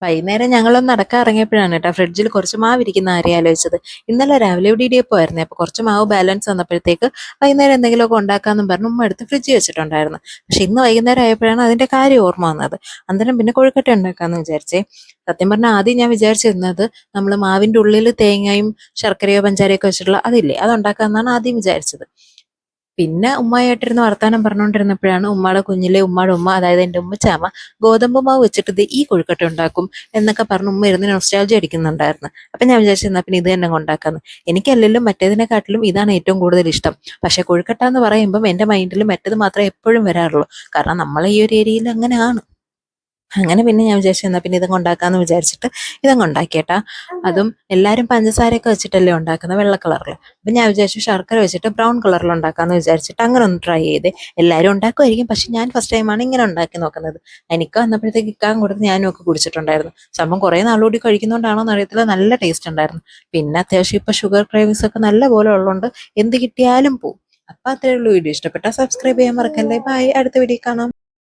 വൈകുന്നേരം ഞങ്ങളൊന്ന് നടക്കാൻ ഇറങ്ങിയപ്പോഴാണ് കേട്ടോ ഫ്രിഡ്ജിൽ കുറച്ച് മാവ് ഇരിക്കുന്ന കാര്യം ആലോചിച്ചത്. ഇന്നലെ രാവിലെ ഇവിടെ ഇടിയപ്പമായിരുന്നു. അപ്പോൾ കുറച്ച് മാവ് ബാലൻസ് വന്നപ്പോഴത്തേക്ക് വൈകുന്നേരം എന്തെങ്കിലുമൊക്കെ ഉണ്ടാക്കാമെന്നും പറഞ്ഞ് ഉമ്മ എടുത്ത് ഫ്രിഡ്ജിൽ വെച്ചിട്ടുണ്ടായിരുന്നു. പക്ഷെ ഇന്ന് വൈകുന്നേരം ആയപ്പോഴാണ് അതിന്റെ കാര്യം ഓർമ്മ വന്നത്. അന്നേരം പിന്നെ കൊഴുക്കട്ട ഉണ്ടാക്കാമെന്ന് വിചാരിച്ചേ. സത്യം പറഞ്ഞാൽ ആദ്യം ഞാൻ വിചാരിച്ചിരുന്നത് നമ്മൾ മാവിന്റെ ഉള്ളിൽ തേങ്ങയും ശർക്കരയോ പഞ്ചാരയോ ഒക്കെ വെച്ചിട്ടുള്ള അതില്ലേ അതുണ്ടാക്കാമെന്നാണ് ആദ്യം വിചാരിച്ചത്. പിന്നെ ഉമ്മായിട്ടിരുന്ന് വർത്താനം പറഞ്ഞുകൊണ്ടിരുന്നപ്പോഴാണ് ഉമ്മയുടെ കുഞ്ഞിലെ ഉമ്മയുടെ ഉമ്മ, അതായത് എൻ്റെ ഉമ്മച്ചാമ്മ, ഗോതമ്പ് മാവ് വെച്ചിട്ട് ഇത് ഈ കൊഴുക്കട്ട ഉണ്ടാക്കും എന്നൊക്കെ പറഞ്ഞ് ഉമ്മ ഇരുന്ന് നൊസ്റ്റാൾജി അടിക്കുന്നുണ്ടായിരുന്നു. അപ്പൊ ഞാൻ വിചാരിച്ചിരുന്ന പിന്നെ ഇത് തന്നെ ഉണ്ടാക്കാന്ന്. എനിക്കല്ലെങ്കിലും മറ്റേതിനെക്കാട്ടിലും ഇതാണ് ഏറ്റവും കൂടുതൽ ഇഷ്ടം. പക്ഷെ കൊഴുക്കട്ട എന്ന് പറയുമ്പം എൻ്റെ മൈൻഡിൽ മറ്റേത് മാത്രമേ എപ്പോഴും വരാറുള്ളൂ. കാരണം നമ്മളെ ഈ ഒരു ഏരിയയിൽ അങ്ങനെയാണ്. അങ്ങനെ പിന്നെ ഞാൻ വിചാരിച്ചു എന്നാ പിന്നെ ഇതങ്ങ് ഉണ്ടാക്കാന്ന് വിചാരിച്ചിട്ട് ഇതങ്ങ് ഉണ്ടാക്കിയേട്ടാ. അതും എല്ലാവരും പഞ്ചസാരയൊക്കെ വെച്ചിട്ടല്ലേ ഉണ്ടാക്കുന്നത്, വെള്ള കളറിൽ. അപ്പം ഞാൻ വിചാരിച്ചു ശർക്കര വെച്ചിട്ട് ബ്രൗൺ കളറിൽ ഉണ്ടാക്കാന്ന് വിചാരിച്ചിട്ട് അങ്ങനെ ഒന്ന് ട്രൈ ചെയ്തേ. എല്ലാവരും ഉണ്ടാക്കുമായിരിക്കും, പക്ഷെ ഞാൻ ഫസ്റ്റ് ടൈമാണ് ഇങ്ങനെ ഉണ്ടാക്കി നോക്കുന്നത്. എനിക്ക് വന്നപ്പോഴത്തേക്ക് ഇക്കാൻ കൊടുത്ത് ഞാനും ഒക്കെ കുടിച്ചിട്ടുണ്ടായിരുന്നു. സംഭവം കുറേ നാളുകൂടി കഴിക്കുന്നതുകൊണ്ടാണോ എന്ന് അറിയത്തില്ല, നല്ല ടേസ്റ്റ് ഉണ്ടായിരുന്നു. പിന്നെ അത്യാവശ്യം ഇപ്പൊ ഷുഗർ ക്രേവിങ്സ് ഒക്കെ നല്ല പോലെ ഉള്ളതുകൊണ്ട് എന്ത് കിട്ടിയാലും പോവും. അപ്പൊ അത്രേ ഉള്ളൂ. വീഡിയോ ഇഷ്ടപ്പെട്ടാൽ സബ്സ്ക്രൈബ് ചെയ്യാൻ മറക്കല്ലേ. ബൈ, അടുത്ത വീഡിയോ കാണാം.